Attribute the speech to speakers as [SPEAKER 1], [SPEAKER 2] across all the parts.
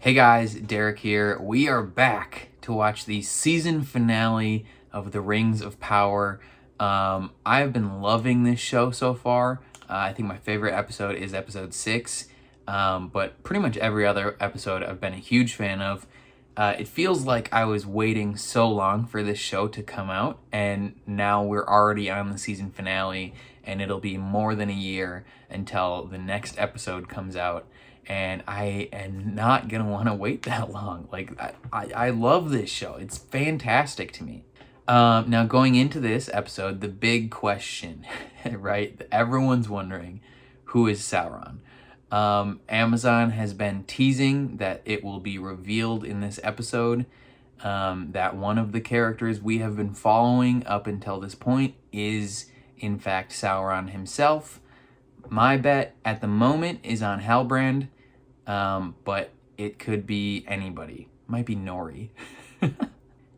[SPEAKER 1] Hey guys, Derek here. We are back to watch the season finale of The Rings of Power. I've been loving this show so far. I think my favorite episode is episode 6, but pretty much every other episode I've been a huge fan of. It feels like I was waiting so long for this show to come out, and now we're already on the season finale, and it'll be more than a year until the next episode comes out. And I am not gonna want to wait that long. Like, I love this show. It's fantastic to me. Now, going into this episode, the big question, right? Everyone's wondering, who is Sauron? Amazon has been teasing that it will be revealed in this episode, that one of the characters we have been following up until this point is, in fact, Sauron himself. My bet at the moment is on Halbrand, but it could be anybody. Might be Nori.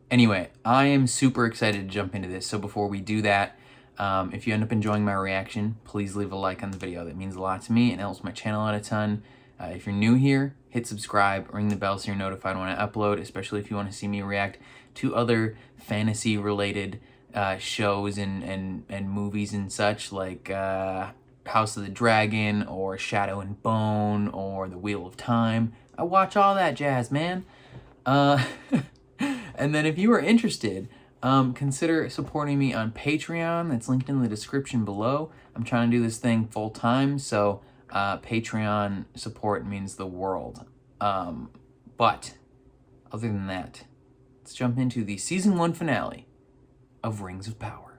[SPEAKER 1] Anyway, I am super excited to jump into this. So before we do that, if you end up enjoying my reaction, please leave a like on the video. That means a lot to me and helps my channel out a ton. If you're new here, hit subscribe, ring the bell so you're notified when I upload, especially if you want to see me react to other fantasy-related shows and movies and such, like House of the Dragon or Shadow and Bone or The Wheel of Time. I watch all that jazz, man. And then if you are interested, consider supporting me on Patreon. That's linked in the description below. I'm trying to do this thing full time, so Patreon support means the world. But other than that, let's jump into the season 1 finale of Rings of Power.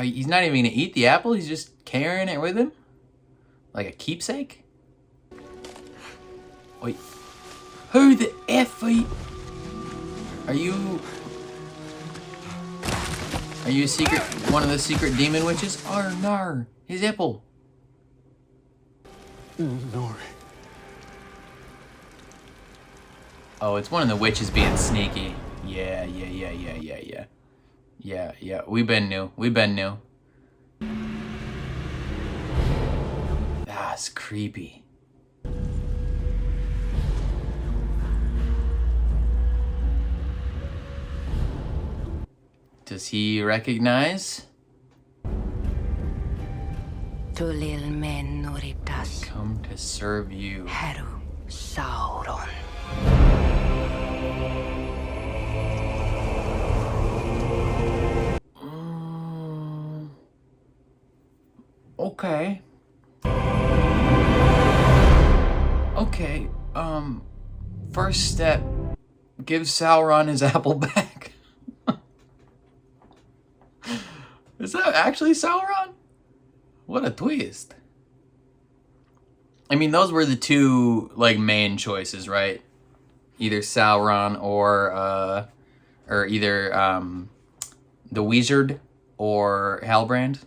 [SPEAKER 1] He's not even gonna eat the apple, he's just carrying it with him? Like a keepsake? Wait. Who the F are you? Are you a secret, one of the secret demon witches? Oh, no, his apple.
[SPEAKER 2] Nori.
[SPEAKER 1] Oh, it's one of the witches being sneaky. Yeah. We've been new. That's creepy. Does he recognize?
[SPEAKER 3] Tulil men noritas.
[SPEAKER 1] Come to serve you.
[SPEAKER 3] Heru Sauron.
[SPEAKER 1] Okay. First step, give Sauron his apple back. Is that actually Sauron? What a twist. I mean, those were the two, like, main choices, right? Either Sauron or either, the Wizard or Halbrand.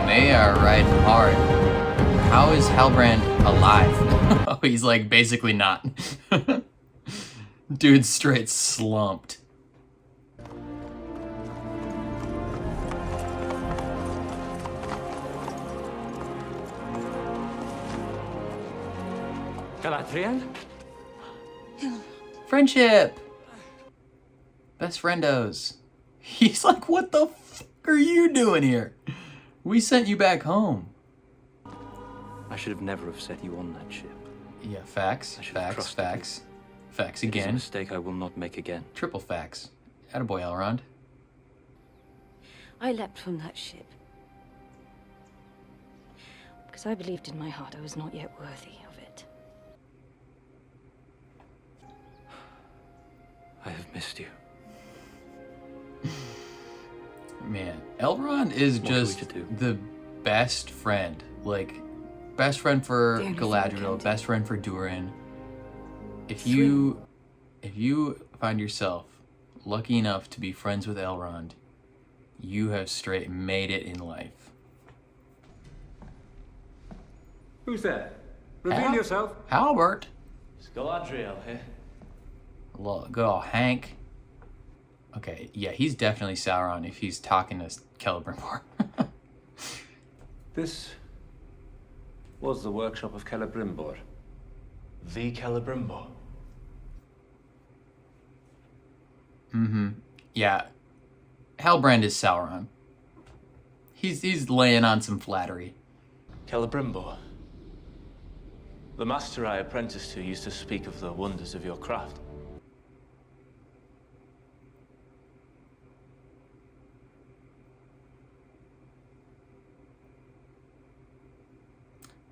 [SPEAKER 1] They are riding hard. How is Halbrand alive? Oh, he's like basically not. Dude's straight slumped.
[SPEAKER 2] Galadriel?
[SPEAKER 1] Friendship! Best friendos. He's like, what the fuck are you doing here? We sent you back home.
[SPEAKER 2] I should have never have set you on that ship.
[SPEAKER 1] Yeah, facts. Facts
[SPEAKER 2] It is a
[SPEAKER 1] again.
[SPEAKER 2] mistake I will not make again.
[SPEAKER 1] Triple facts. Attaboy, Elrond.
[SPEAKER 3] I leapt from that ship because I believed in my heart I was not yet worthy of it.
[SPEAKER 2] I have missed you.
[SPEAKER 1] Man, Elrond is
[SPEAKER 2] What are we
[SPEAKER 1] just
[SPEAKER 2] to do?
[SPEAKER 1] the best friend. Like, best friend for
[SPEAKER 3] The only thing I
[SPEAKER 1] Galadriel,
[SPEAKER 3] can do.
[SPEAKER 1] best friend for Durin. If you find yourself lucky enough to be friends with Elrond, you have straight made it in life.
[SPEAKER 4] Who's there? Reveal yourself.
[SPEAKER 1] Halbert.
[SPEAKER 2] Galadriel here.
[SPEAKER 1] Good old Hank. Okay, yeah, he's definitely Sauron if he's talking to Celebrimbor.
[SPEAKER 4] This was the workshop of Celebrimbor.
[SPEAKER 2] The Celebrimbor.
[SPEAKER 1] Yeah, Halbrand is Sauron. He's laying on some flattery.
[SPEAKER 2] Celebrimbor. The master I apprenticed to used to speak of the wonders of your craft.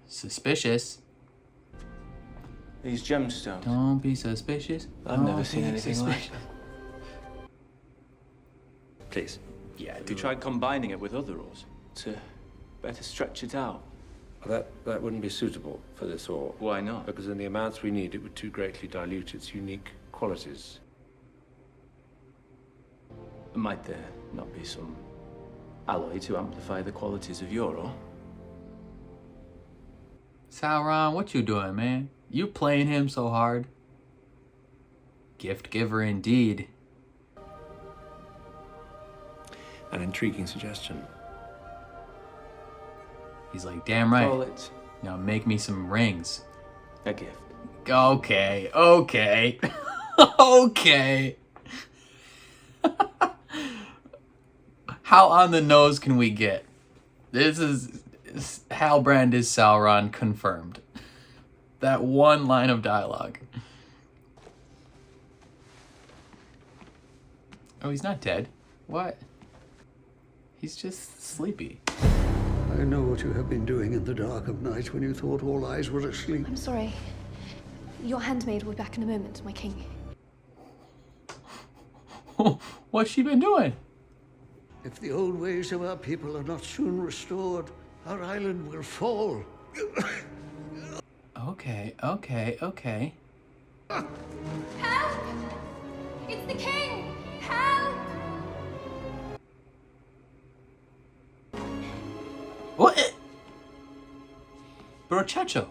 [SPEAKER 1] Suspicious.
[SPEAKER 2] These gemstones.
[SPEAKER 1] Don't be suspicious.
[SPEAKER 2] I've never seen anything like them. Please.
[SPEAKER 1] Yeah,
[SPEAKER 2] Have you tried combining it with other ores to better stretch it out?
[SPEAKER 4] That wouldn't be suitable for this ore.
[SPEAKER 2] Why not?
[SPEAKER 4] Because in the amounts we need, it would too greatly dilute its unique qualities.
[SPEAKER 2] Might there not be some alloy to amplify the qualities of your ore?
[SPEAKER 1] Sauron, what you doing, man? You playing him so hard. Gift giver indeed.
[SPEAKER 4] An intriguing suggestion.
[SPEAKER 1] He's like, damn right.
[SPEAKER 2] Call it
[SPEAKER 1] Now make me some rings.
[SPEAKER 2] a gift.
[SPEAKER 1] Okay. Okay. How on the nose can we get? This is Halbrand is Sauron confirmed. That one line of dialogue. Oh, he's not dead. What? He's just sleepy.
[SPEAKER 5] I know what you have been doing in the dark of night when you thought all eyes were asleep.
[SPEAKER 6] I'm sorry. Your handmaid will be back in a moment, my king.
[SPEAKER 1] What's she been doing?
[SPEAKER 5] If the old ways of our people are not soon restored, our island will fall.
[SPEAKER 1] Okay.
[SPEAKER 6] Help! It's the king! Help!
[SPEAKER 1] What? Brochacho.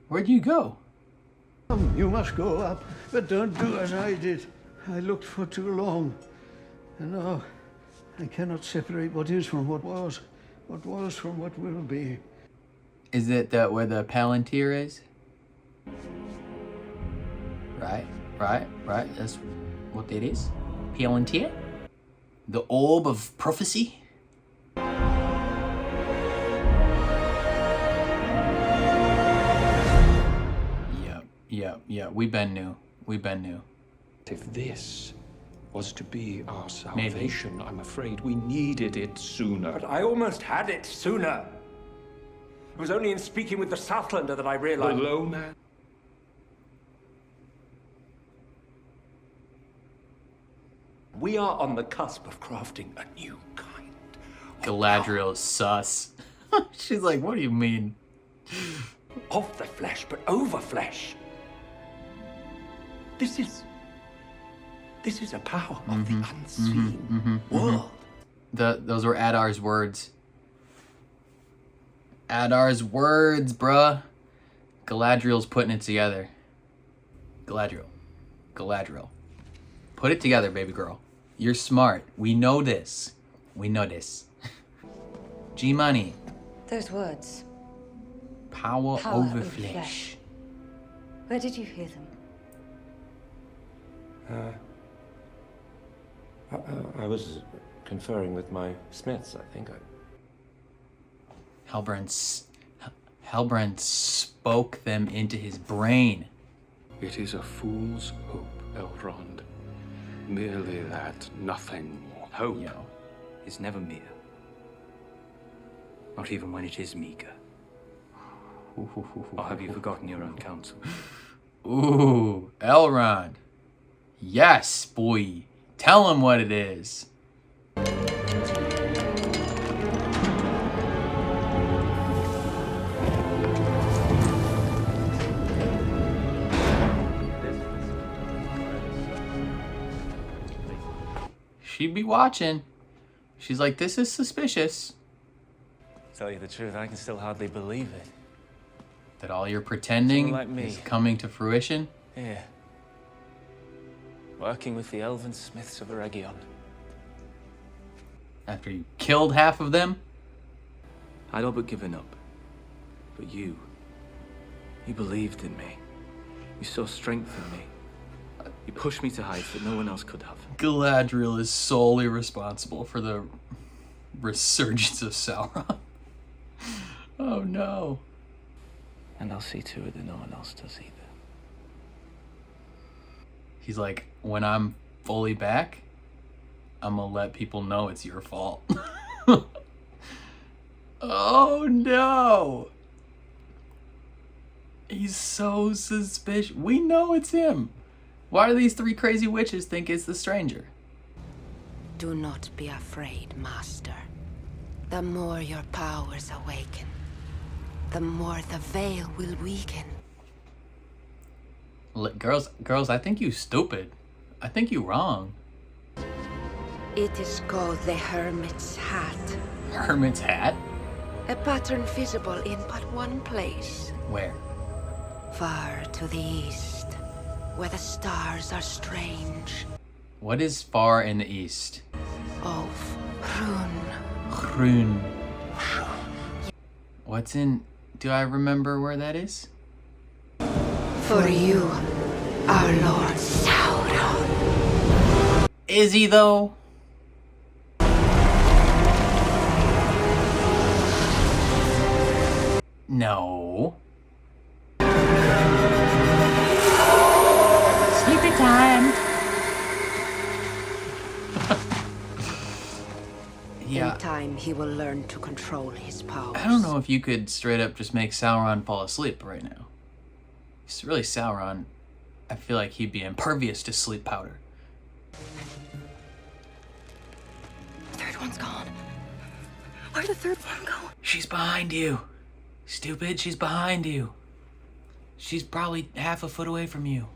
[SPEAKER 1] Where'd you go?
[SPEAKER 5] You must go up, but don't do as I did. I looked for too long. And now I cannot separate what is from what was from what will be.
[SPEAKER 1] Is it where the Palantir is? Right. That's what it is. Palantir? The orb of prophecy? Yep. We've been new.
[SPEAKER 7] If this was to be our salvation, I'm afraid we needed it sooner.
[SPEAKER 8] But I almost had it sooner. It was only in speaking with the Southlander that I
[SPEAKER 7] The
[SPEAKER 8] realized...
[SPEAKER 7] low man.
[SPEAKER 8] We are on the cusp of crafting a new kind.
[SPEAKER 1] Galadriel is sus. She's like, what do you mean?
[SPEAKER 8] Of the flesh, but over flesh. This is a power of the unseen world.
[SPEAKER 1] Those were Adar's words. Adar's words, bruh. Galadriel's putting it together. Galadriel. Put it together, baby girl. You're smart. We know this. G-Money.
[SPEAKER 3] Those words.
[SPEAKER 1] Power
[SPEAKER 3] Power
[SPEAKER 1] over
[SPEAKER 3] over
[SPEAKER 1] flesh.
[SPEAKER 3] flesh. Where did you hear them?
[SPEAKER 4] I was conferring with my smiths, I think.
[SPEAKER 1] Halbrand spoke them into his brain.
[SPEAKER 7] It is a fool's hope, Elrond. Merely that, nothing more.
[SPEAKER 2] Hope
[SPEAKER 1] Yo.
[SPEAKER 2] is never mere. Not even when it is meager. Or have you forgotten your own counsel?
[SPEAKER 1] Ooh, Elrond. Yes, boy. Tell him what it is. She'd be watching. She's like, this is suspicious.
[SPEAKER 2] Tell you the truth, I can still hardly believe it.
[SPEAKER 1] That all your pretending
[SPEAKER 2] Someone like me.
[SPEAKER 1] is coming to fruition?
[SPEAKER 2] Here. Working with the elven smiths of Eregion.
[SPEAKER 1] After you killed half of them?
[SPEAKER 2] I'd all but given up. But you believed in me. You saw strength in me. You pushed me to heights that no one else could have.
[SPEAKER 1] Galadriel is solely responsible for the resurgence of Sauron. Oh no.
[SPEAKER 2] And I'll see to it that no one else does either.
[SPEAKER 1] He's like, when I'm fully back, I'm gonna let people know it's your fault. Oh no. He's so suspicious. We know it's him. Why do these three crazy witches think it's the stranger?
[SPEAKER 9] Do not be afraid, Master. The more your powers awaken, the more the veil will weaken.
[SPEAKER 1] Girls, I think you stupid. I think you wrong.
[SPEAKER 9] It is called the Hermit's Hat.
[SPEAKER 1] Hermit's hat?
[SPEAKER 9] A pattern visible in but one place.
[SPEAKER 1] Where?
[SPEAKER 9] Far to the east, where the stars are strange.
[SPEAKER 1] What is far in the east?
[SPEAKER 9] Of Hrun.
[SPEAKER 1] Hrun. What's in... Do I remember where that is?
[SPEAKER 9] For you, our Lord Sauron.
[SPEAKER 1] Is he though? No. Sleepy time. Yeah.
[SPEAKER 9] In time, he will learn to control his powers.
[SPEAKER 1] I don't know if you could straight up just make Sauron fall asleep right now. It's really Sauron. I feel like he'd be impervious to sleep powder.
[SPEAKER 6] The third one's gone. Where'd the third one go?
[SPEAKER 1] She's behind you. Stupid, she's behind you. She's probably half a foot away from you.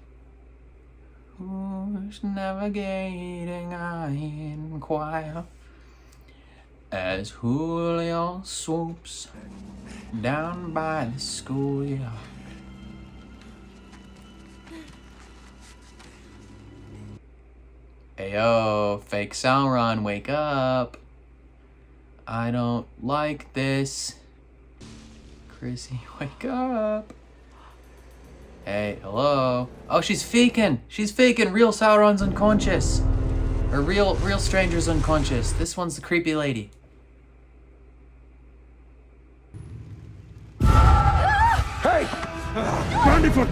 [SPEAKER 1] Who's navigating, I inquire, as Julio swoops down by the schoolyard. Ayo, fake Sauron, wake up. I don't like this. Chrissy, wake up. Hey, hello. Oh, she's faking. She's faking. Real Sauron's unconscious. Or real stranger's unconscious. This one's the creepy lady.
[SPEAKER 4] Hey! Brandyfoot!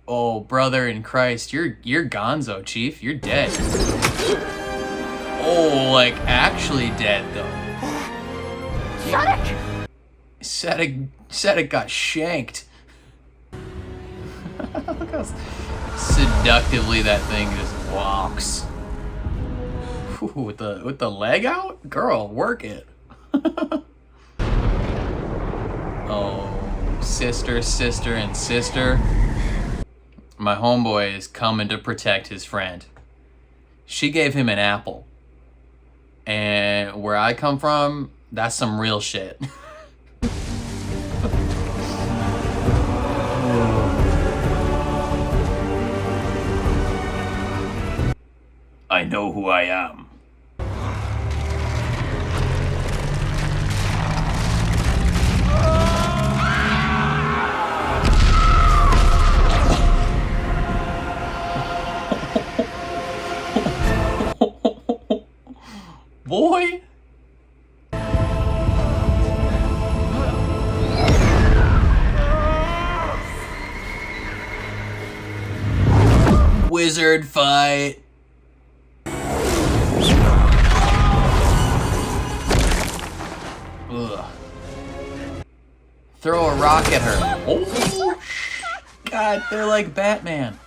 [SPEAKER 1] Oh, brother in Christ, you're gonzo, Chief. You're dead. Oh, like actually dead though. Sedek got shanked. Look how seductively that thing just walks. Ooh, with the leg out? Girl, work it. Oh, sister, and sister. My homeboy is coming to protect his friend. She gave him an apple. And where I come from, that's some real shit. I know who I am. Boy. Wizard fight. Ugh. Throw a rock at her. Oh, God, they're like Batman.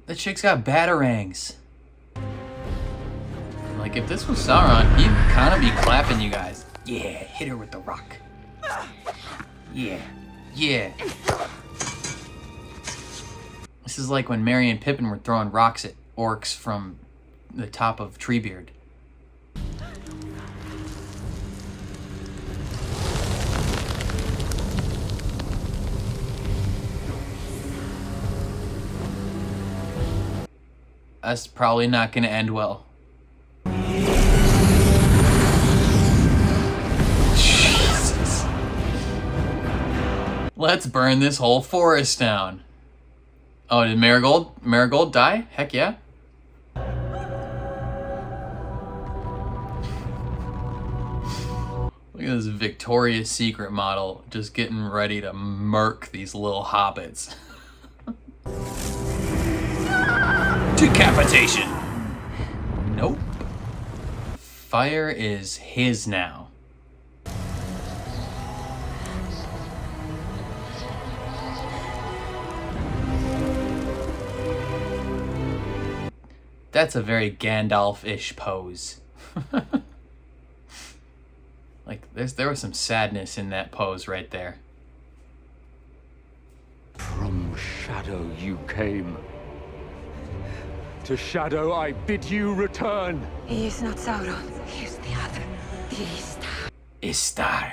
[SPEAKER 1] That chick's got batarangs. Like, if this was Sauron, he'd kind of be clapping you guys. Yeah, hit her with the rock. Yeah, yeah. This is like when Merry and Pippin were throwing rocks at orcs from the top of Treebeard. That's probably not going to end well. Jesus. Let's burn this whole forest down. Oh, did Marigold die? Heck yeah. Look at this Victoria's Secret model just getting ready to murk these little hobbits. Decapitation! Nope. Fire is his now. That's a very Gandalf-ish pose. Like, there was some sadness in that pose right there.
[SPEAKER 7] From shadow you came. To shadow I bid you return.
[SPEAKER 6] He is not Sauron. He is the other. The Istar.
[SPEAKER 1] Istar.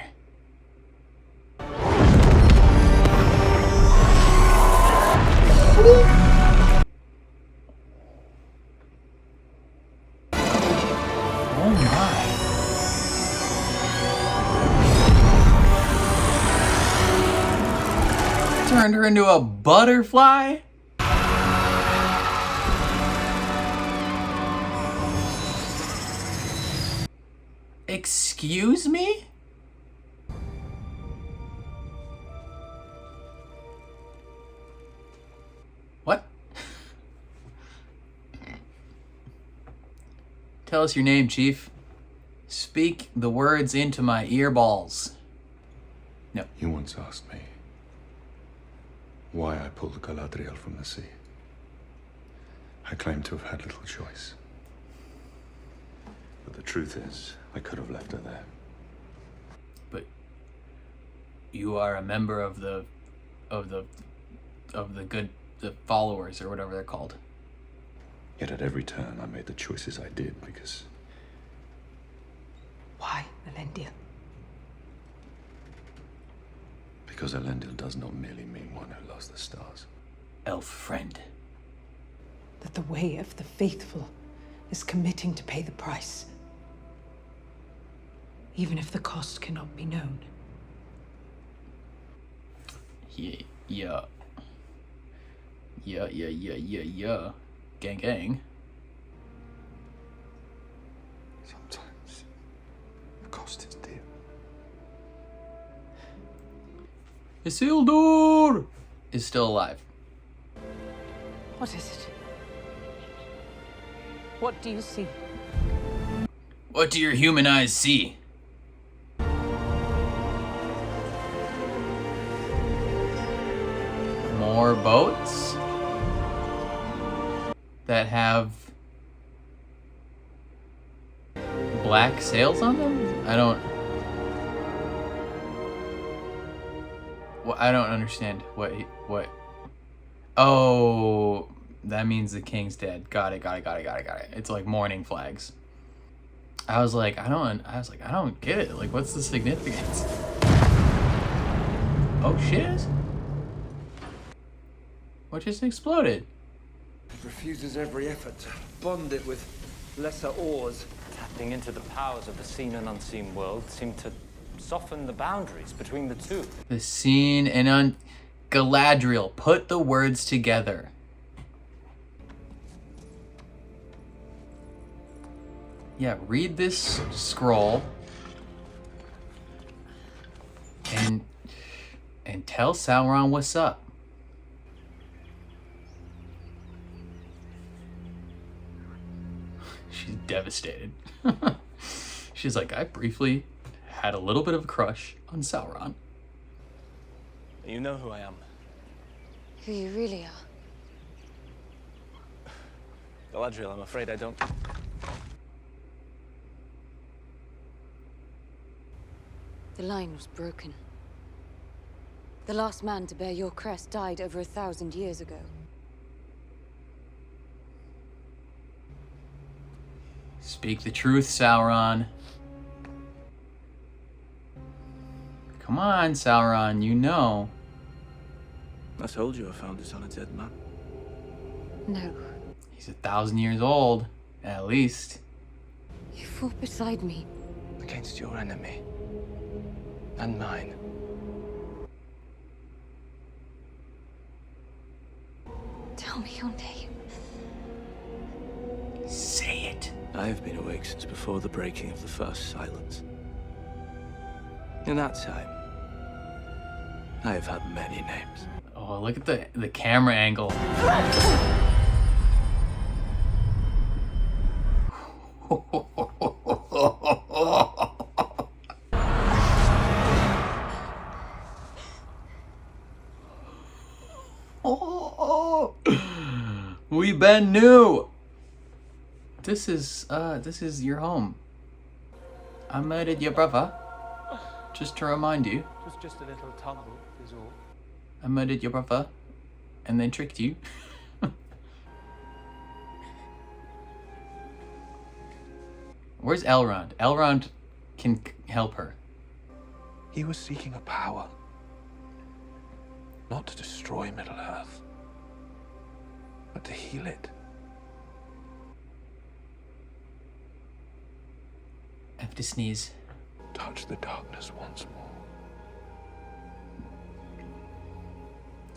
[SPEAKER 1] Oh my. Turned her into a butterfly? Excuse me? What? Tell us your name, Chief. Speak the words into my earballs. No.
[SPEAKER 10] You once asked me why I pulled Galadriel from the sea. I claim to have had little choice. But the truth is, I could have left her there.
[SPEAKER 1] But you are a member of the followers, or whatever they're called.
[SPEAKER 10] Yet at every turn I made the choices I did because...
[SPEAKER 6] Why, Elendil?
[SPEAKER 10] Because Elendil does not merely mean one who loves the stars.
[SPEAKER 1] Elf friend.
[SPEAKER 11] That the way of the faithful is committing to pay the price. Even if the cost cannot be known.
[SPEAKER 1] Yeah. Gang.
[SPEAKER 10] Sometimes the cost is dear.
[SPEAKER 1] Isildur is still alive.
[SPEAKER 11] What is it? What do you see?
[SPEAKER 1] What do your human eyes see? More boats that have black sails on them? I don't understand what. Oh, that means the king's dead. Got it. It's like mourning flags. I was like, I don't get it. Like, what's the significance? Oh shit. What just exploded?
[SPEAKER 12] It refuses every effort to bond it with lesser ores.
[SPEAKER 2] Tapping into the powers of the seen and unseen world seemed to soften the boundaries between the two.
[SPEAKER 1] The seen and Galadriel, put the words together. Yeah, read this scroll and tell Sauron what's up. She's devastated. She's like, I briefly had a little bit of a crush on Sauron.
[SPEAKER 2] You know who I am.
[SPEAKER 3] Who you really are.
[SPEAKER 2] Galadriel, I'm afraid I don't.
[SPEAKER 3] The line was broken. The last man to bear your crest died over 1,000 years ago.
[SPEAKER 1] Speak the truth, Sauron. Come on, Sauron, you know.
[SPEAKER 2] I told you I found it on a dead man.
[SPEAKER 3] No.
[SPEAKER 1] He's 1,000 years old, at least.
[SPEAKER 3] You fought beside me.
[SPEAKER 2] Against your enemy. And mine.
[SPEAKER 3] Tell me your name.
[SPEAKER 1] Say it.
[SPEAKER 2] I have been awake since before the breaking of the first silence. In that time, I have had many names.
[SPEAKER 1] Oh, look at the camera angle. We been new. This is your home. I murdered your brother. Just to remind you.
[SPEAKER 2] It was just a little tumble, is all.
[SPEAKER 1] I murdered your brother and then tricked you. Where's Elrond? Elrond can help her.
[SPEAKER 13] He was seeking a power. Not to destroy Middle-earth, but to heal it.
[SPEAKER 1] I have to sneeze.
[SPEAKER 13] Touch the darkness once more.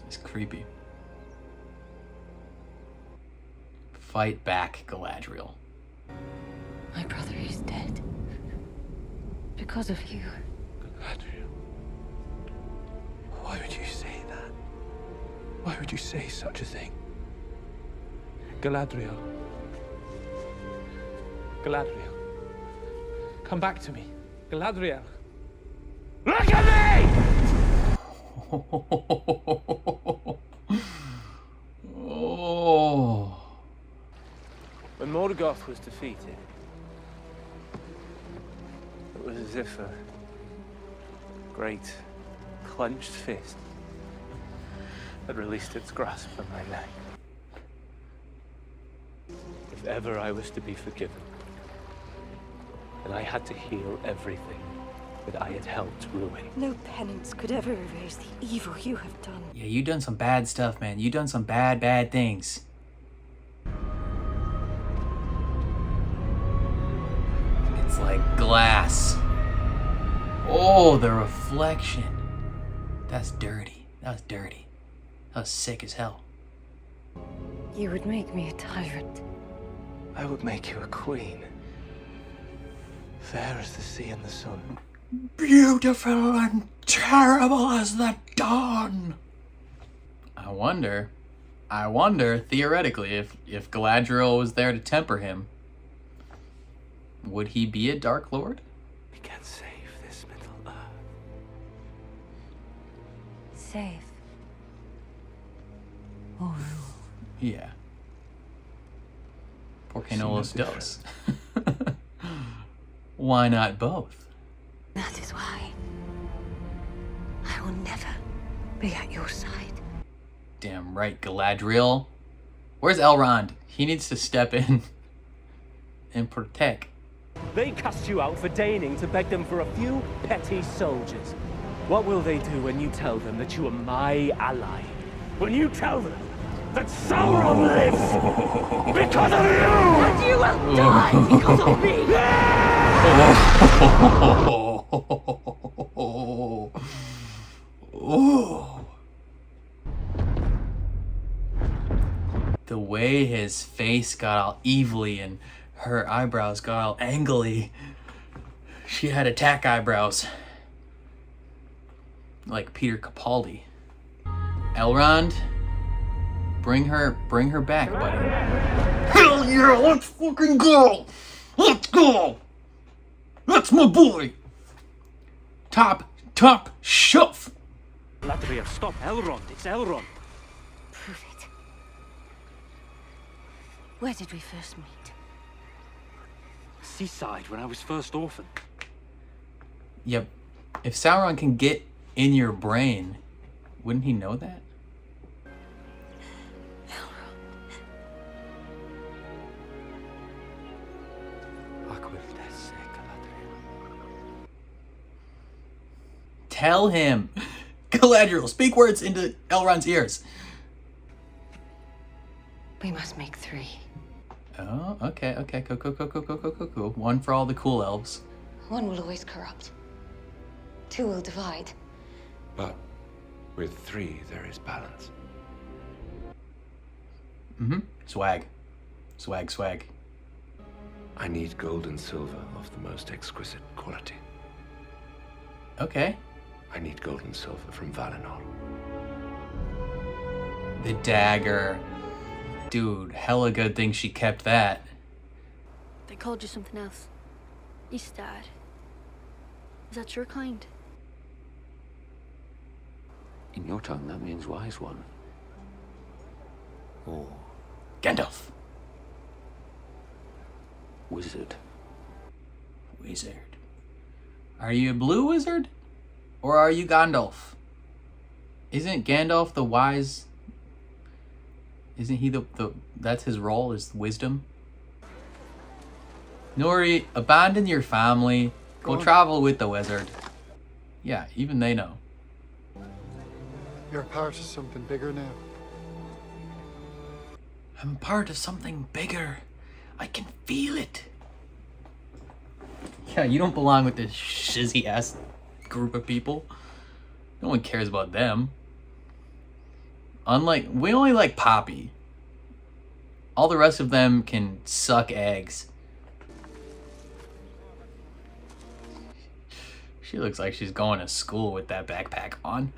[SPEAKER 1] It's creepy. Fight back, Galadriel.
[SPEAKER 3] My brother is dead. Because of you.
[SPEAKER 13] Galadriel. Why would you say that? Why would you say such a thing? Galadriel. Galadriel. Come back to me. Galadriel. Look at me!
[SPEAKER 1] Oh.
[SPEAKER 2] When Morgoth was defeated, it was as if a great, clenched fist had released its grasp on my neck. If ever I was to be forgiven, then I had to heal everything that I had helped ruin.
[SPEAKER 6] No penance could ever erase the evil you have done.
[SPEAKER 1] Yeah, you done some bad stuff, man. You done some bad things. It's like glass. Oh, the reflection. That's dirty. That was dirty. That was sick as hell.
[SPEAKER 3] You would make me a tyrant.
[SPEAKER 2] I would make you a queen. Fair as the sea and the sun.
[SPEAKER 1] Beautiful and terrible as the dawn. I wonder, theoretically, if Galadriel was there to temper him, would he be a Dark Lord?
[SPEAKER 2] We can save this Middle-earth.
[SPEAKER 3] Save. Or rule.
[SPEAKER 1] Yeah. Porque no los dos. Why not both?
[SPEAKER 3] That is why I will never be at your side.
[SPEAKER 1] Damn right, Galadriel. Where's Elrond? He needs to step in and protect.
[SPEAKER 14] They cast you out for deigning to beg them for a few petty soldiers. What will they do when you tell them that you are my ally? When you tell them that Sauron lives because of you!
[SPEAKER 6] And you will die because of me!
[SPEAKER 1] Oh. The way his face got all evilly and her eyebrows got all angly. She had attack eyebrows. Like Peter Capaldi. Elrond, bring her back, buddy. Hell yeah, let's fucking go! Let's go! That's my boy! Top shelf!
[SPEAKER 14] Galadriel, stop. Elrond. It's Elrond.
[SPEAKER 3] Prove it. Where did we first meet?
[SPEAKER 14] Seaside, when I was first orphaned.
[SPEAKER 1] Yep. If Sauron can get in your brain, wouldn't he know that? Tell him. Galadriel, speak words into Elrond's ears.
[SPEAKER 3] We must make 3.
[SPEAKER 1] Oh, okay. Cool. One for all the cool elves.
[SPEAKER 3] 1 will always corrupt. 2 will divide.
[SPEAKER 4] But with 3, there is balance.
[SPEAKER 1] Swag.
[SPEAKER 4] I need gold and silver of the most exquisite quality.
[SPEAKER 1] Okay.
[SPEAKER 4] I need gold and silver from Valinor.
[SPEAKER 1] The dagger. Dude, hella good thing she kept that.
[SPEAKER 6] They called you something else. Istad. Is that your kind?
[SPEAKER 7] In your tongue, that means wise one. Or
[SPEAKER 1] Gandalf.
[SPEAKER 7] wizard.
[SPEAKER 1] Are you a blue wizard? Or are you Gandalf? Isn't Gandalf the wise... Isn't he the that's his role, is wisdom? Nori, abandon your family. Go travel with the wizard. Yeah, even they know.
[SPEAKER 15] You're part of something bigger now.
[SPEAKER 1] I'm part of something bigger. I can feel it. Yeah, you don't belong with this shizzy ass group of people. No one cares about them. Unlike, we only like Poppy. All the rest of them can suck eggs. She looks like she's going to school with that backpack on.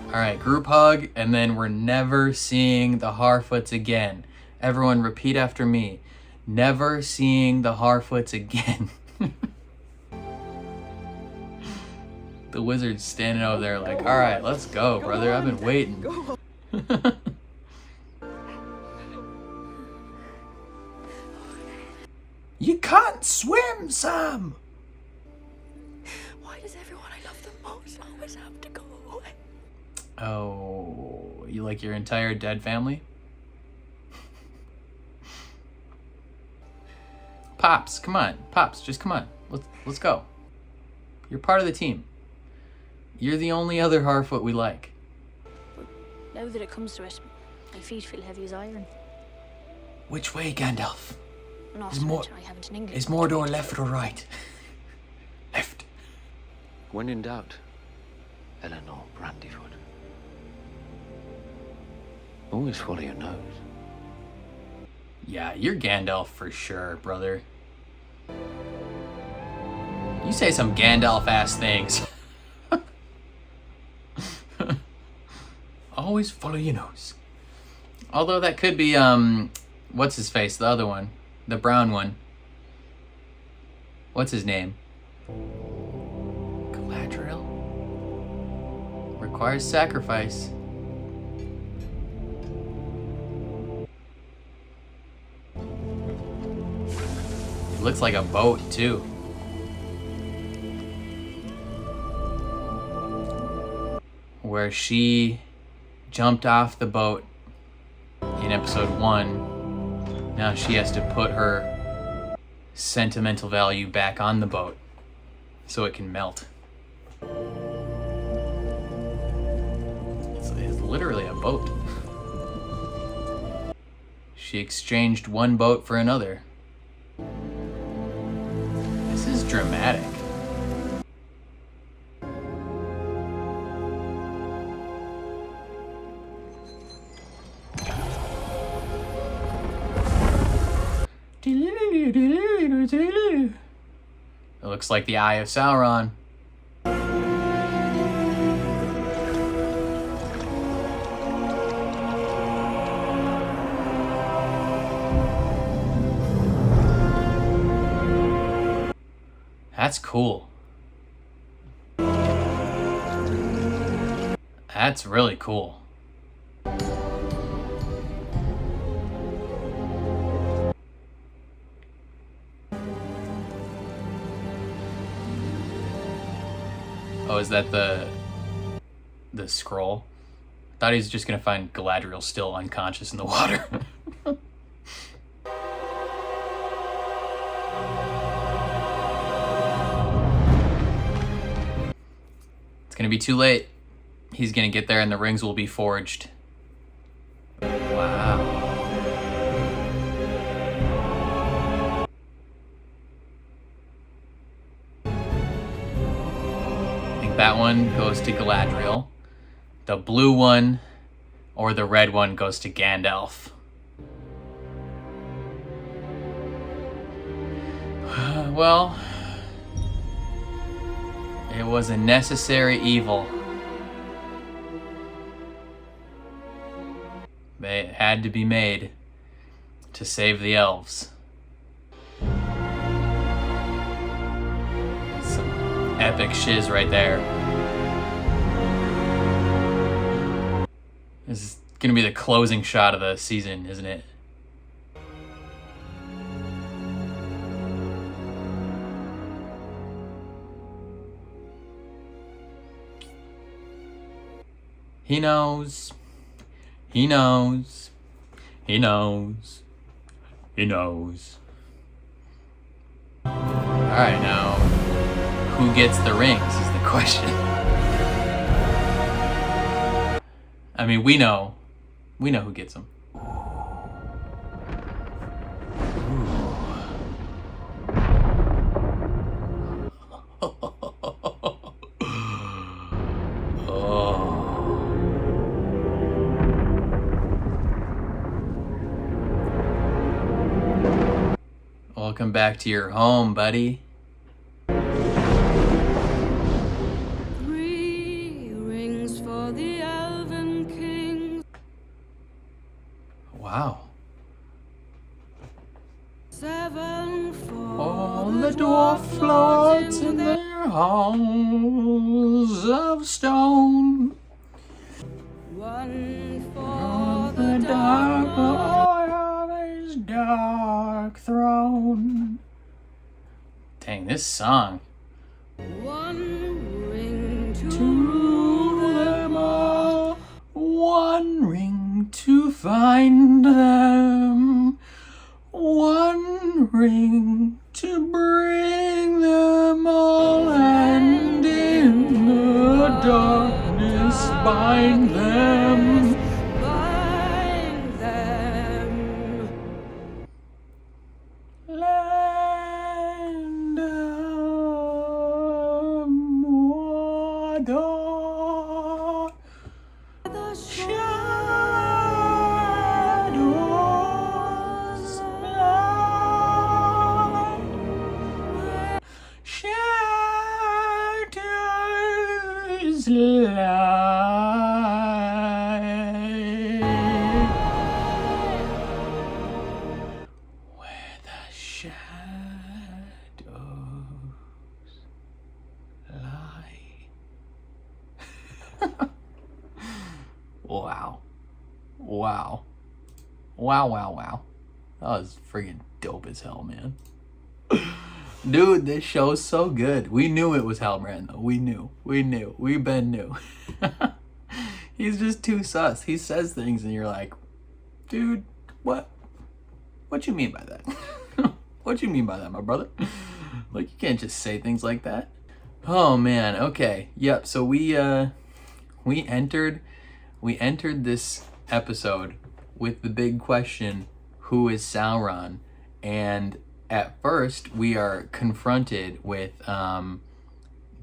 [SPEAKER 1] Alright, group hug, and then we're never seeing the Harfoots again. Everyone repeat after me. Never seeing the Harfoots again. The wizard's standing over there like, alright, let's go, brother. I've been waiting. You can't swim, Sam!
[SPEAKER 6] Why does everyone I love the most always have to go away?
[SPEAKER 1] Oh, you like your entire dead family? Pops, come on. Pops, just come on. Let's go. You're part of the team. You're the only other Harfoot we like.
[SPEAKER 6] But now that it comes to it, my feet feel heavy as iron.
[SPEAKER 1] Which way, Gandalf?
[SPEAKER 6] Not
[SPEAKER 1] Is more,
[SPEAKER 6] I haven't an English.
[SPEAKER 1] is Mordor left or right? Left.
[SPEAKER 7] When in doubt, Eleanor Brandyfoot. Always follow your nose.
[SPEAKER 1] Yeah, you're Gandalf for sure, brother. You say some Gandalf-ass things. Always follow your nose. Although that could be, what's his face? The other one. The brown one. What's his name? Galadriel? Requires sacrifice. It looks like a boat, too. Where she jumped off the boat in episode 1. Now she has to put her sentimental value back on the boat so it can melt. It's literally a boat. She exchanged one boat for another. This is dramatic. It looks like the Eye of Sauron. That's cool. That's really cool. Oh, is that the scroll? Thought he was just gonna find Galadriel still unconscious in the water. It's gonna be too late. he's gonna get there and the rings will be forged. Wow. I think that one goes to Galadriel. The blue one or the red one goes to Gandalf. Well, it was a necessary evil. It had to be made to save the elves. That's some epic shiz right there. This is gonna be the closing shot of the season, isn't it? He knows. He knows. He knows. He knows. Alright, now, who gets the rings is the question. I mean, we know. We know who gets them. Welcome back to your home, buddy.
[SPEAKER 15] 3 rings for the elven king.
[SPEAKER 1] Wow.
[SPEAKER 15] 7 for
[SPEAKER 1] all the dwarf lords in their halls of stone.
[SPEAKER 15] 1 for
[SPEAKER 1] the dark lord of his dark throne. Dang, this song.
[SPEAKER 15] 1 ring to
[SPEAKER 1] them all. 1 ring to find them. 1 ring to bring them all, and in the darkness bind them.
[SPEAKER 15] bind them.
[SPEAKER 1] Land of Mordor.
[SPEAKER 15] The
[SPEAKER 1] shadows fly. Shadows lie. Where the shadows lie. Wow. Wow. Wow, wow, wow. That was friggin' dope as hell, man. Dude, this show's so good. We knew it was Halbrand, though. We knew. We knew. We been knew. He's just too sus. He says things and you're like, dude, what? What you mean by that? What you mean by that, my brother? Like, you can't just say things like that. Oh, man. Okay. Yep. So we entered this episode with the big question, who is Sauron? And at first we are confronted with the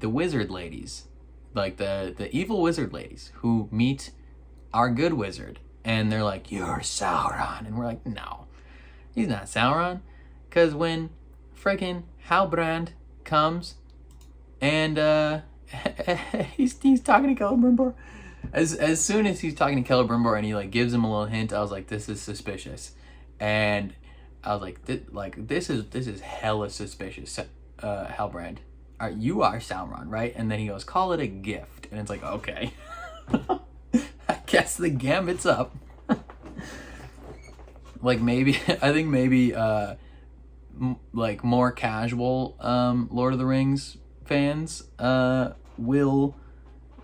[SPEAKER 1] wizard ladies, like the evil wizard ladies who meet our good wizard, and they're like, you're Sauron, and we're like, no, he's not Sauron, because when freaking Halbrand comes and he's talking to Celebrimbor. As soon as he's talking to Celebrimbor and he like gives him a little hint, I was like, this is suspicious, and I was like, this is hella suspicious. Halbrand, you are Sauron, right? And then he goes, call it a gift, and it's like, okay, I guess the gambit's up. Like maybe I think maybe like more casual Lord of the Rings fans will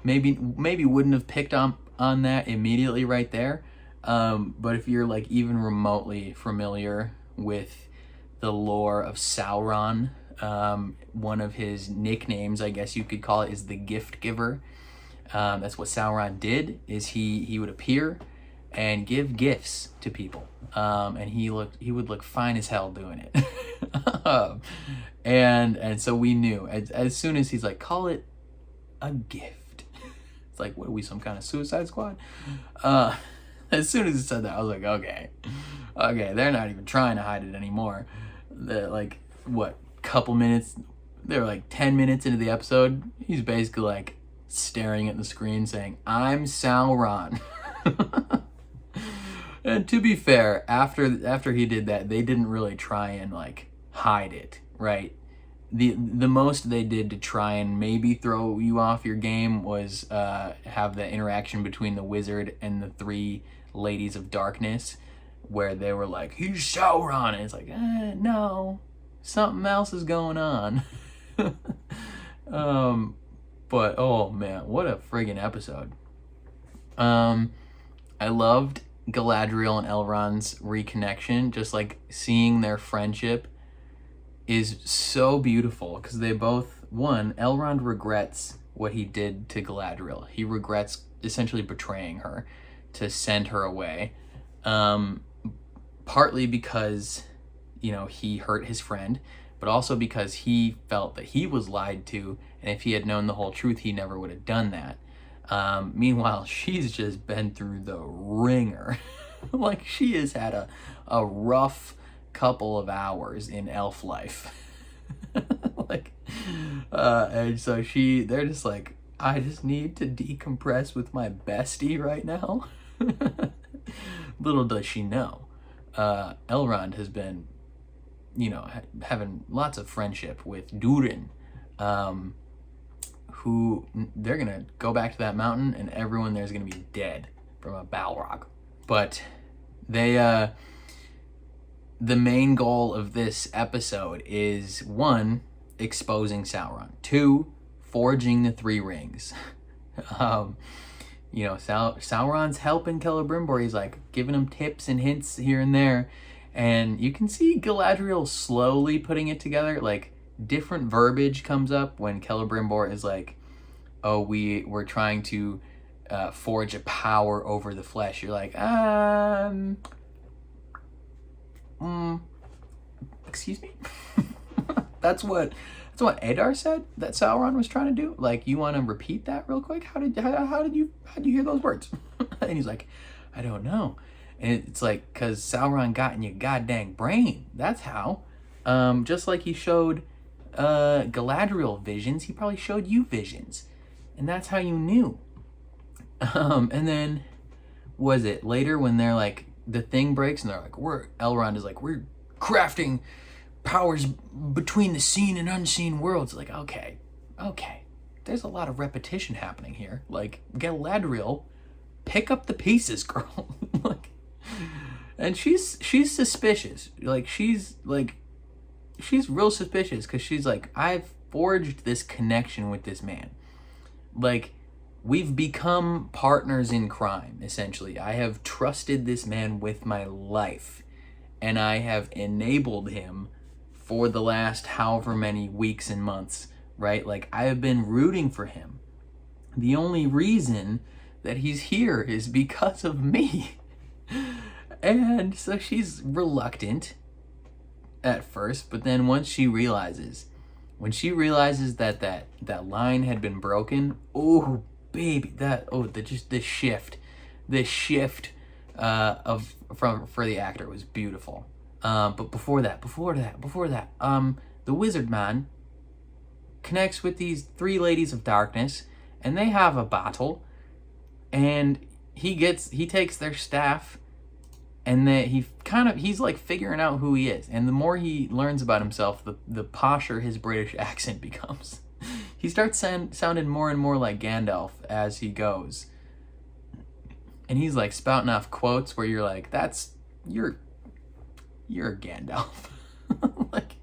[SPEAKER 1] maybe wouldn't have picked on that immediately right there, but if you're like even remotely familiar with the lore of Sauron, one of his nicknames, I guess you could call it, is the Gift Giver. That's what Sauron did, is he would appear and give gifts to people. And he would look fine as hell doing it. And so we knew, as soon as he's like, call it a gift. It's like, what are we, some kind of Suicide Squad? As soon as he said that, I was like, okay, they're not even trying to hide it anymore. They're like, what, couple minutes, they're like 10 minutes into the episode, he's basically like staring at the screen saying, I'm Sauron. And to be fair, after he did that, they didn't really try and like hide it, right? The most they did to try and maybe throw you off your game was have the interaction between the wizard and the 3 ladies of darkness, where they were like, he's Sauron, and it's like, no, something else is going on. But oh man, what a friggin' episode. I loved Galadriel and Elrond's reconnection. Just like seeing their friendship is so beautiful, because they both, one, Elrond regrets what he did to Galadriel. He regrets essentially betraying her to send her away, partly because, you know, he hurt his friend, but also because he felt that he was lied to, and if he had known the whole truth, he never would have done that. Meanwhile, she's just been through the ringer. Like, she has had a rough couple of hours in elf life. Like, and so they're just like, I just need to decompress with my bestie right now. Little does she know, Elrond has been, you know, having lots of friendship with Durin, who they're gonna go back to that mountain and everyone there's gonna be dead from a Balrog. But they, the main goal of this episode is, 1, exposing Sauron, 2, forging the 3 rings. You know, Sauron's helping Celebrimbor. He's like giving him tips and hints here and there, and you can see Galadriel slowly putting it together. Like, different verbiage comes up when Celebrimbor is like, oh, we're trying to forge a power over the flesh. You're like, excuse me? That's what Adar said that Sauron was trying to do. Like, you want to repeat that real quick? How did you hear those words? And he's like, I don't know. And it's like, because Sauron got in your goddamn brain. That's how. Just like he showed Galadriel visions, he probably showed you visions. And that's how you knew. And then, was it later when they're like, the thing breaks and they're like, Elrond is like, we're crafting powers between the seen and unseen worlds. Like, okay, there's a lot of repetition happening here. Like, Galadriel, pick up the pieces, girl. Like, and she's suspicious. Like, she's real suspicious, because she's like, I've forged this connection with this man. Like, we've become partners in crime, essentially. I have trusted this man with my life, and I have enabled him for the last however many weeks and months, right? Like, I have been rooting for him. The only reason that he's here is because of me. And so she's reluctant at first, but then once she realizes, that line had been broken, oh baby, the shift for the actor was beautiful. But before that, the wizard man connects with these 3 ladies of darkness, and they have a battle, and he takes their staff, and he's like figuring out who he is. And the more he learns about himself, the posher his British accent becomes. He starts sounding more and more like Gandalf as he goes. And he's like spouting off quotes where you're like, you're Gandalf. Like,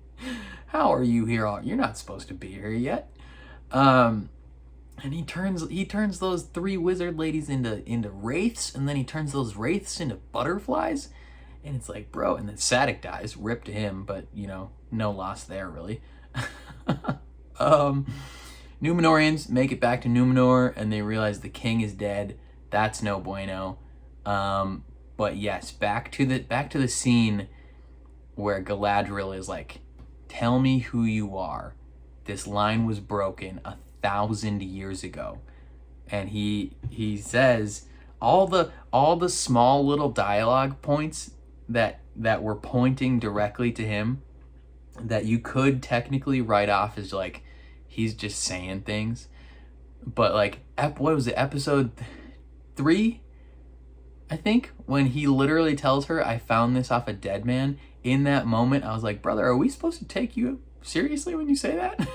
[SPEAKER 1] how are you here? You're not supposed to be here yet. And he turns those 3 wizard ladies into wraiths, and then he turns those wraiths into butterflies. And it's like, bro, and then Sadik dies, rip to him, but, you know, no loss there, really. Numenorians make it back to Numenor, and they realize the king is dead. That's no bueno. But yes, back to the scene where Galadriel is like, "Tell me who you are. This line was broken 1,000 years ago." And he says all the small little dialogue points that were pointing directly to him, that you could technically write off as like he's just saying things. But like, what was it, episode 3? I think, when he literally tells her, "I found this off a dead man." In that moment, I was like, brother, are we supposed to take you seriously when you say that?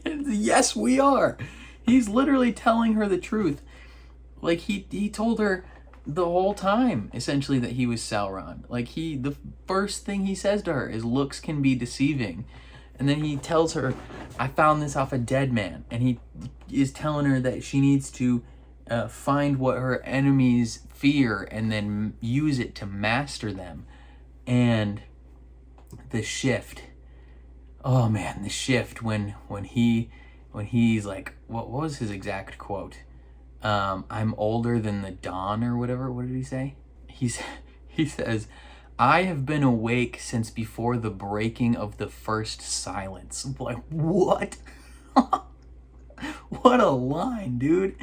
[SPEAKER 1] Yes, we are. He's literally telling her the truth. Like, he told her the whole time, essentially, that he was Sauron. Like, the first thing he says to her is, "Looks can be deceiving." And then he tells her, "I found this off a dead man." And he is telling her that she needs to find what her enemies fear and then use it to master them. And the shift, oh man, the shift when he's like, what was his exact quote? "I'm older than the dawn," or whatever. What did he say? He says, "I have been awake since before the breaking of the first silence." Like, what? What a line, dude.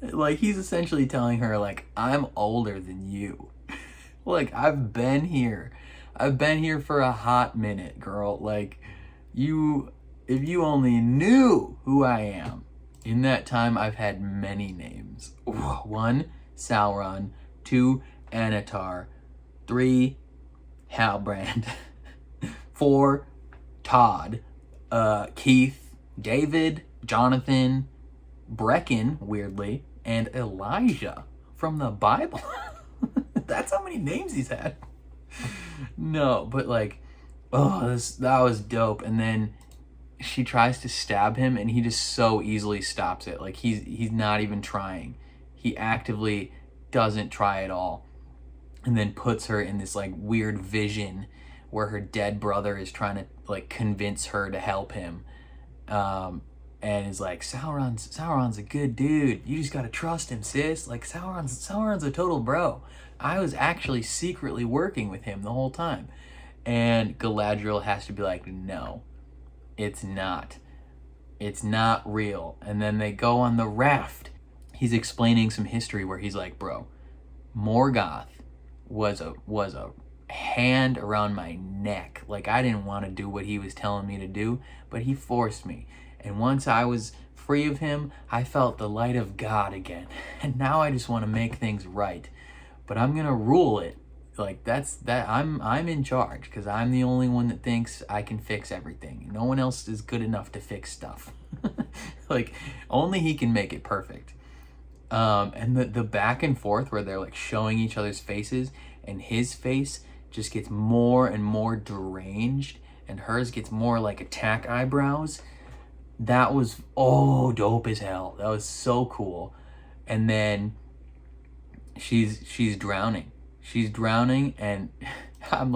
[SPEAKER 1] Like, he's essentially telling her, like, "I'm older than you." Like, I've been here for a hot minute, girl. Like, if you only knew who I am. In that time, I've had many names. 1, Sauron. 2, Anatar. 3, Halbrand. 4, Todd. Keith. David. Jonathan. Brecken, weirdly. And Elijah from the Bible. That's how many names he's had. No, but like, oh, that was dope. And then she tries to stab him, and he just so easily stops it. Like, he's not even trying. He actively doesn't try at all. And then puts her in this like weird vision where her dead brother is trying to like convince her to help him. And is like, Sauron's a good dude. You just gotta trust him, sis. Like, Sauron's a total bro. I was actually secretly working with him the whole time. And Galadriel has to be like, no, it's not. It's not real. And then they go on the raft. He's explaining some history where he's like, bro, Morgoth was a hand around my neck. Like, I didn't want to do what he was telling me to do, but he forced me. And once I was free of him, I felt the light of God again. And now I just want to make things right. But I'm going to rule it. Like, I'm in charge, because I'm the only one that thinks I can fix everything. No one else is good enough to fix stuff. Like, only he can make it perfect. And the back and forth where they're like showing each other's faces, and his face just gets more and more deranged, and hers gets more like attack eyebrows. That was dope as hell. That was so cool. And then she's drowning. She's drowning, and I'm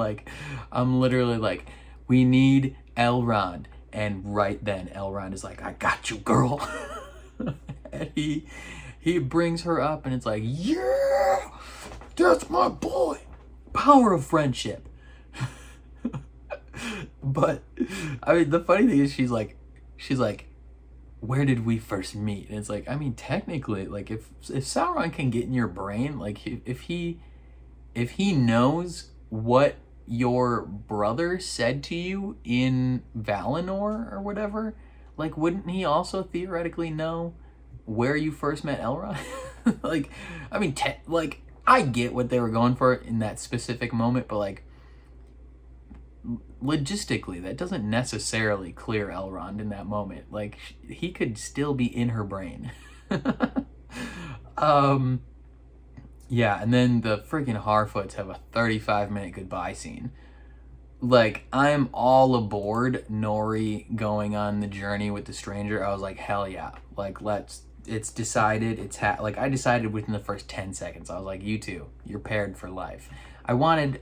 [SPEAKER 1] literally like, we need Elrond. And right then Elrond is like, I got you, girl. And he brings her up, and it's like, yeah, that's my boy. Power of friendship. But I mean, the funny thing is, she's like, where did we first meet? And it's like, I mean, technically, like, if Sauron can get in your brain, like, if he knows what your brother said to you in Valinor or whatever, like, wouldn't he also theoretically know where you first met Elrond? Like, I mean, like, I get what they were going for in that specific moment, but like, logistically, that doesn't necessarily clear Elrond in that moment. Like, he could still be in her brain. Yeah, and then the freaking Harfoots have a 35-minute goodbye scene. Like, I'm all aboard Nori going on the journey with the stranger. I was like, hell yeah. Like, it's decided. Like, I decided within the first 10 seconds. I was like, you two, you're paired for life. I wanted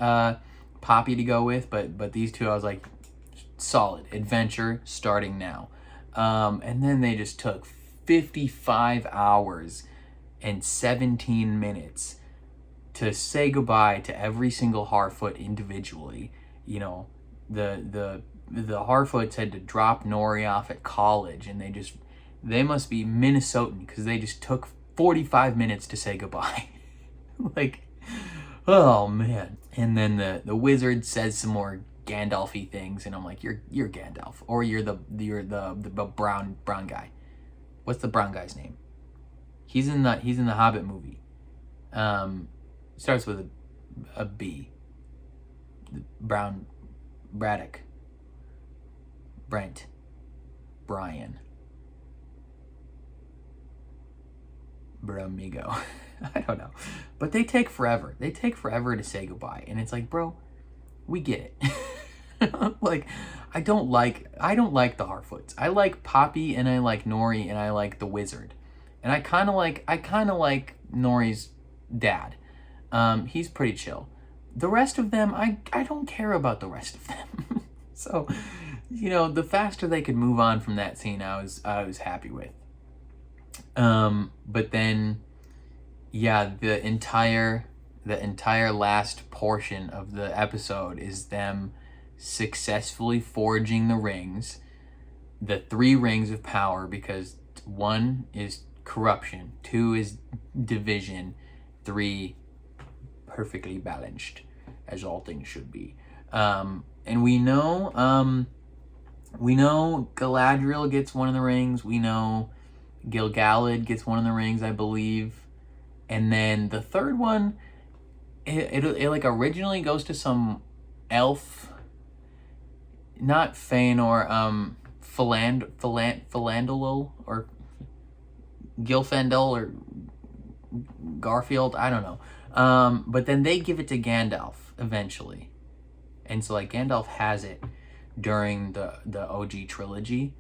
[SPEAKER 1] Poppy to go with, but these two, I was like, solid. Adventure starting now. And then they just took 55 hours and 17 minutes to say goodbye to every single Harfoot individually. You know, the Harfoots had to drop Nori off at college, and they must be Minnesotan because they just took 45 minutes to say goodbye. Like, oh man. And then the wizard says some more Gandalf-y things, and I'm like, you're Gandalf, or you're the brown guy. What's the brown guy's name? He's in the Hobbit movie. Starts with a B. Brown, Braddock, Brent, Brian, Bramigo. I don't know, but they take forever. They take forever to say goodbye, and it's like, bro, we get it. Like, I don't like the Harfoots. I like Poppy, and I like Nori, and I like the wizard, and I kind of like Nori's dad. He's pretty chill. The rest of them, I don't care about the rest of them. So, you know, the faster they could move on from that scene, I was happy with. But then, yeah, the entire last portion of the episode is them successfully forging the rings, the 3 rings of power, because 1 is corruption, 2 is division, 3 perfectly balanced, as all things should be. And we know Galadriel gets one of the rings. We know Gil-galad gets one of the rings, I believe. And then the third one, it like originally goes to some elf, not Feanor, Philandolul or Gilfendel or Garfield, I don't know. But then they give it to Gandalf eventually. And so like Gandalf has it during the OG trilogy.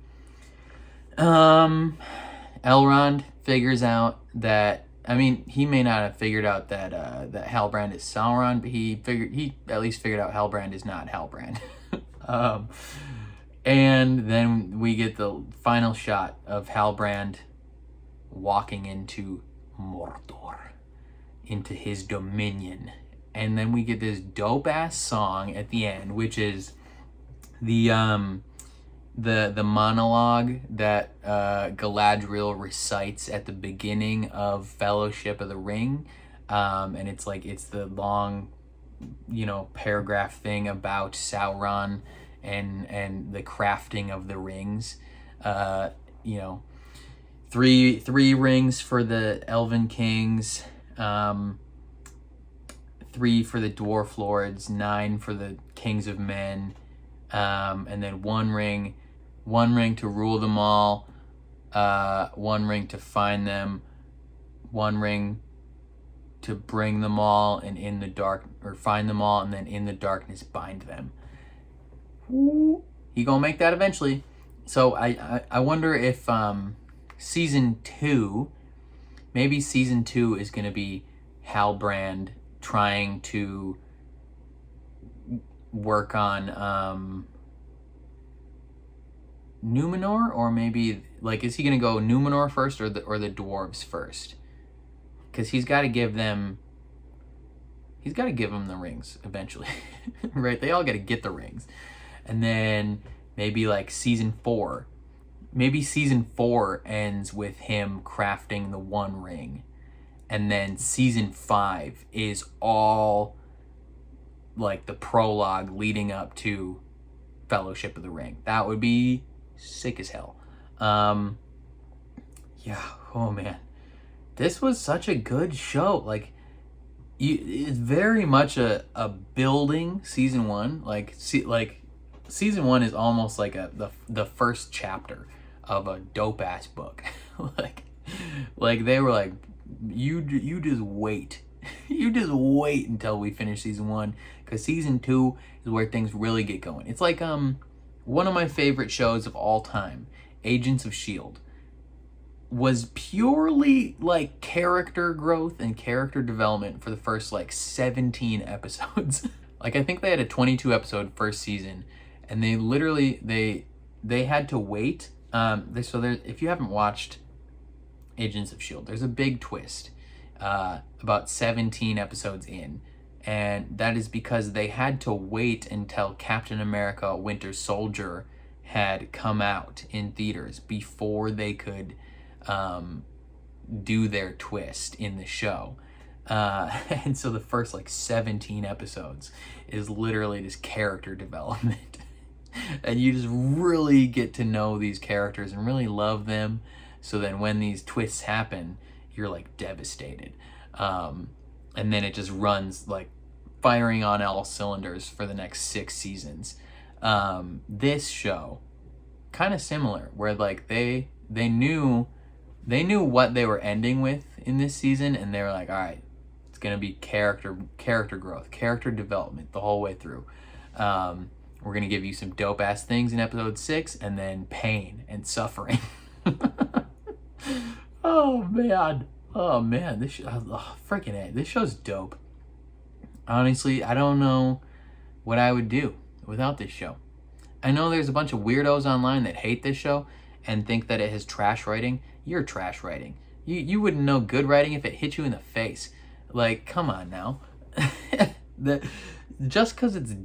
[SPEAKER 1] Elrond figures out that, I mean, he may not have figured out that Halbrand is Sauron, but he at least figured out Halbrand is not Halbrand. And then we get the final shot of Halbrand walking into Mordor, into his dominion. And then we get this dope-ass song at the end, which is the monologue that Galadriel recites at the beginning of Fellowship of the Ring. And it's the long, you know, paragraph thing about Sauron and the crafting of the rings. You know, three rings for the Elven Kings, 3 for the Dwarf Lords, 9 for the Kings of Men, and then one ring to rule them all, 1 ring to find them, 1 ring to bring them all, and in the dark, or find them all, and then in the darkness bind them. He gonna make that eventually. So I wonder if season 2, maybe season 2 is gonna be Halbrand trying to work on Numenor, or maybe like, is he gonna go Numenor first or the dwarves first? Because he's got to give them the rings eventually. Right? They all got to get the rings. And then maybe like season 4, maybe season 4 ends with him crafting the 1 ring, and then season 5 is all like the prologue leading up to Fellowship of the Ring. That would be sick as hell. Yeah, oh man, this was such a good show. Like, it's very much a building season 1. Like season 1 is almost like the first chapter of a dope ass book. like they were like, you just wait. You just wait until we finish season 1, because season 2 is where things really get going. It's like one of my favorite shows of all time, Agents of S.H.I.E.L.D., was purely like character growth and character development for the first like 17 episodes. Like, I think they had a 22 episode first season, and they literally they had to wait If you haven't watched Agents of S.H.I.E.L.D., there's a big twist about 17 episodes in, and that is because they had to wait until Captain America Winter Soldier had come out in theaters before they could do their twist in the show. And so the first 17 episodes is literally just character development. And you just really get to know these characters and really love them. So then when these twists happen, you're devastated. And then it just runs firing on all cylinders for the next 6 seasons. This show, kind of similar, where they knew what they were ending with in this season, and they were like, all right, it's gonna be character growth, character development the whole way through. We're gonna give you some dope ass things in episode 6, and then pain and suffering. Oh man, this freaking A. This show's dope. Honestly, I don't know what I would do without this show. I know there's a bunch of weirdos online that hate this show and think that it has trash writing. You're trash writing. You wouldn't know good writing if it hit you in the face. Come on now. Just because it's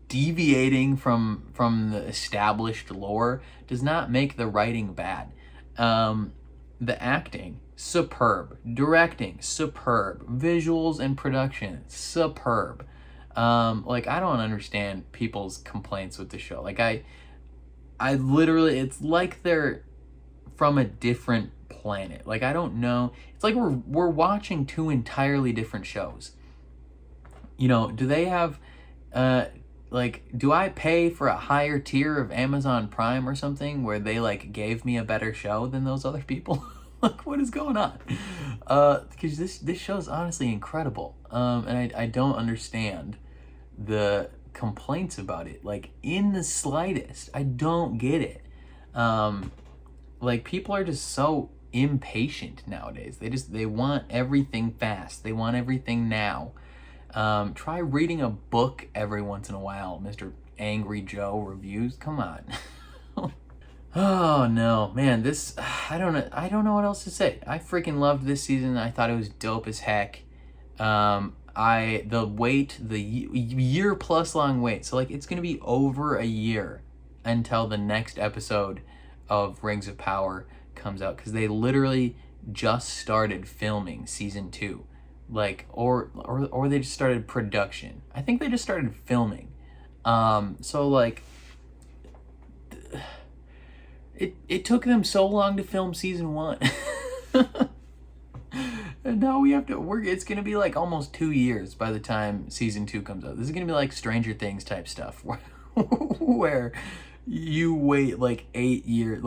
[SPEAKER 1] deviating from the established lore does not make the writing bad. The acting, superb. Directing, superb. Visuals and production, superb. I don't understand people's complaints with the show. I literally, it's like they're from a different planet. I don't know. It's like we're watching 2 entirely different shows. Do they have, do I pay for a higher tier of Amazon Prime or something where they gave me a better show than those other people? What is going on? Because this show is honestly incredible. And I don't understand the complaints about it in the slightest. I don't get it. People are just so impatient nowadays. They want everything fast. They want everything now. Try reading a book every once in a while, Mr. Angry Joe reviews. Come on. Oh no, man, I don't know what else to say. I freaking loved this season. I thought it was dope as heck. The year plus long wait. So it's gonna be over a year until the next episode of Rings of Power comes out, because they literally just started filming season 2. Or they just started production. I think they just started filming. It took them so long to film season 1. And now we have to it's gonna be almost 2 years by the time season 2 comes out. This is gonna be Stranger Things type stuff where you wait 8 years.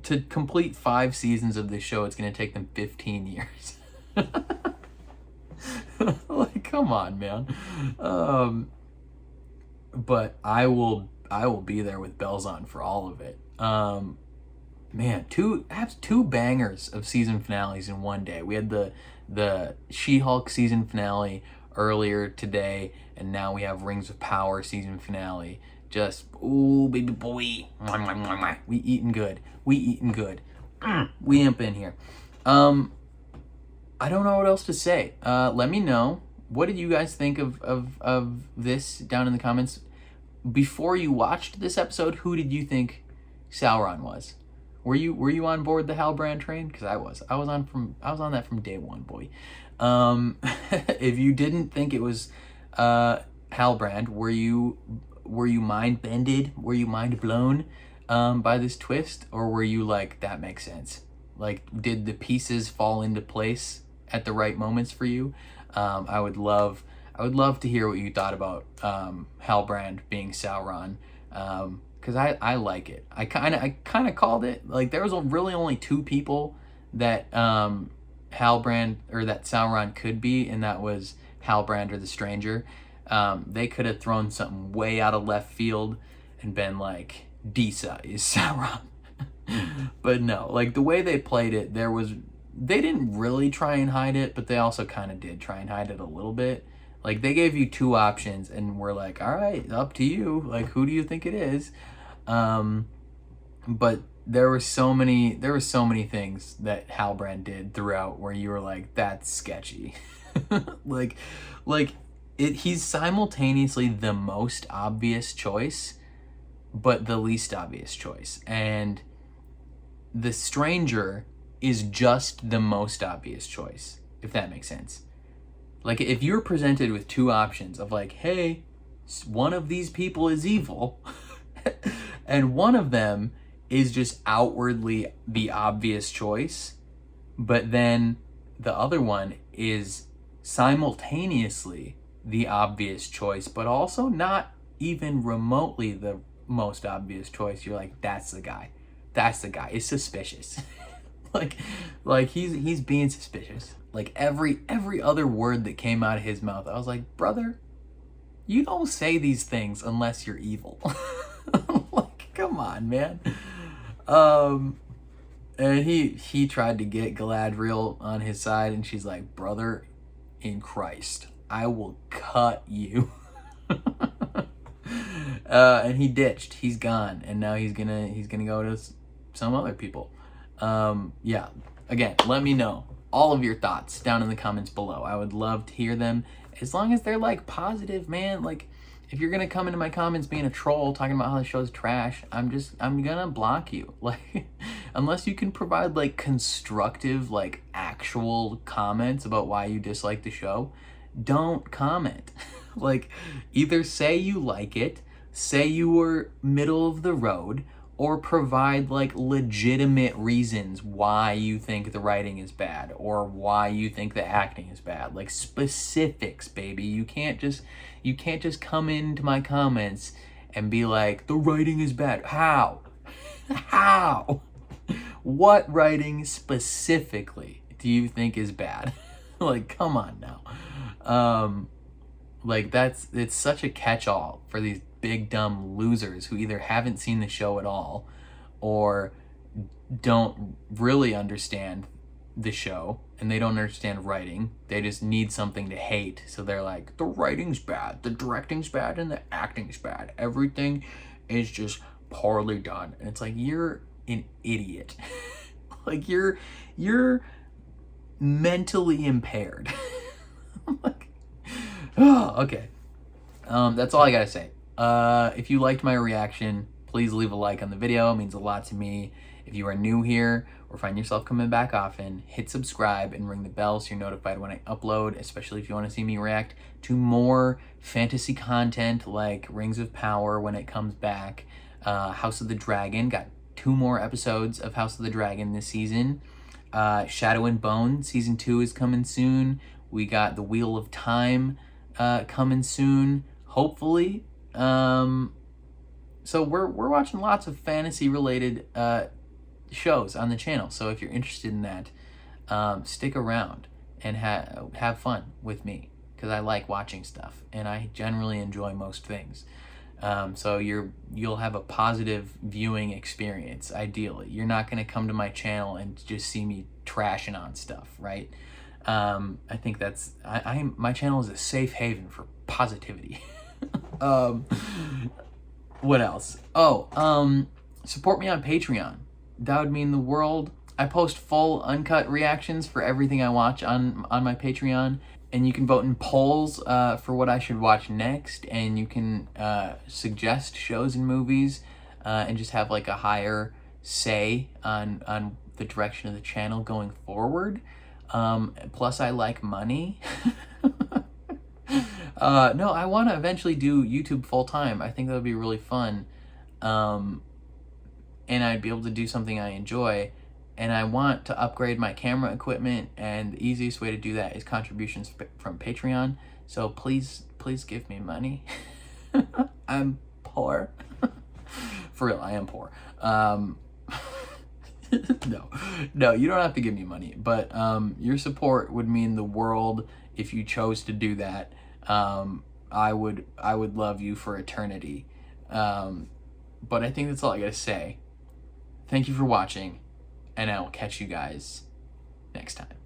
[SPEAKER 1] To complete 5 seasons of this show, it's gonna take them 15 years. Come on, man. But I will be there with bells on for all of it. Man, 2 bangers of season finales in one day. We had the She-Hulk season finale earlier today, and now we have Rings of Power season finale. Just, ooh, baby boy. We eating good. We amp in here. I don't know what else to say. Let me know. What did you guys think of this down in the comments? Before you watched this episode, who did you think Sauron was? Were you on board the Halbrand train? Because I was. I was on that from day one, boy. If you didn't think it was Halbrand, were you mind bended? Were you mind blown by this twist, or were you that makes sense? Did the pieces fall into place at the right moments for you? I would love to hear what you thought about Halbrand being Sauron, because I like it. I kind of called it. There was really only 2 people that Halbrand or that Sauron could be, and that was Halbrand or the Stranger. They could have thrown something way out of left field and been Disa is Sauron. But no, the way they played it, they didn't really try and hide it, but they also kind of did try and hide it a little bit. They gave you 2 options, and we're all right, up to you. Who do you think it is? But there were so many things that Halbrand did throughout where you were like, that's sketchy. like he's simultaneously the most obvious choice, but the least obvious choice. And the stranger is just the most obvious choice, if that makes sense. Like, if you're presented with two options of like, hey, one of these people is evil, and one of them is just outwardly the obvious choice, but then the other one is simultaneously the obvious choice, but also not even remotely the most obvious choice, you're like, that's the guy. That's the guy. It's suspicious. like he's being suspicious. Like every other word that came out of his mouth, I was like, brother, you don't say these things unless you're evil. Like, come on, man. And he tried to get Galadriel on his side, and she's like, brother, in Christ, I will cut you. And he ditched. He's gone, and now he's gonna go to some other people. Yeah. Again, let me know all of your thoughts down in the comments below. I would love to hear them, as long as they're like positive, man. Like, if you're gonna come into my comments being a troll talking about how the show's trash, I'm gonna block you. Like, unless you can provide like constructive, like actual comments about why you dislike the show, don't comment. Like, either say you like it, say you were middle of the road, or provide like legitimate reasons why you think the writing is bad or why you think the acting is bad. Like, specifics, baby. You can't just come into my comments and be like, the writing is bad. How? How? What writing specifically do you think is bad? Like, come on now. Like, it's such a catch-all for these big dumb losers who either haven't seen the show at all or don't really understand the show, and they don't understand writing. They just need something to hate, so they're like, the writing's bad, the directing's bad, and the acting's bad. Everything is just poorly done. And it's like, you're an idiot. Like, you're mentally impaired. Like, oh, okay. That's all I gotta say. If you liked my reaction, please leave a like on the video. It means a lot to me. If you are new here or find yourself coming back often, hit subscribe and ring the bell so you're notified when I upload, especially if you want to see me react to more fantasy content like Rings of Power when it comes back. House of the Dragon, got 2 more episodes of House of the Dragon this season. Shadow and Bone season 2 is coming soon. We got The Wheel of Time coming soon, hopefully. So we're watching lots of fantasy related shows on the channel. So if you're interested in that, stick around and have fun with me, because I like watching stuff and I generally enjoy most things. So you'll have a positive viewing experience. Ideally, you're not going to come to my channel and just see me trashing on stuff, right? I think that's my channel is a safe haven for positivity. What else? Oh, support me on Patreon. That would mean the world. I post full uncut reactions for everything I watch on my Patreon, and you can vote in polls for what I should watch next, and you can suggest shows and movies, and just have like a higher say on the direction of the channel going forward. Plus, I like money. No, I want to eventually do YouTube full-time. I think that would be really fun. And I'd be able to do something I enjoy. And I want to upgrade my camera equipment, and the easiest way to do that is contributions from Patreon. So please give me money. I'm poor. For real, I am poor. No, you don't have to give me money, but your support would mean the world if you chose to do that. I would love you for eternity. But I think that's all I gotta say. Thank you for watching, and I will catch you guys next time.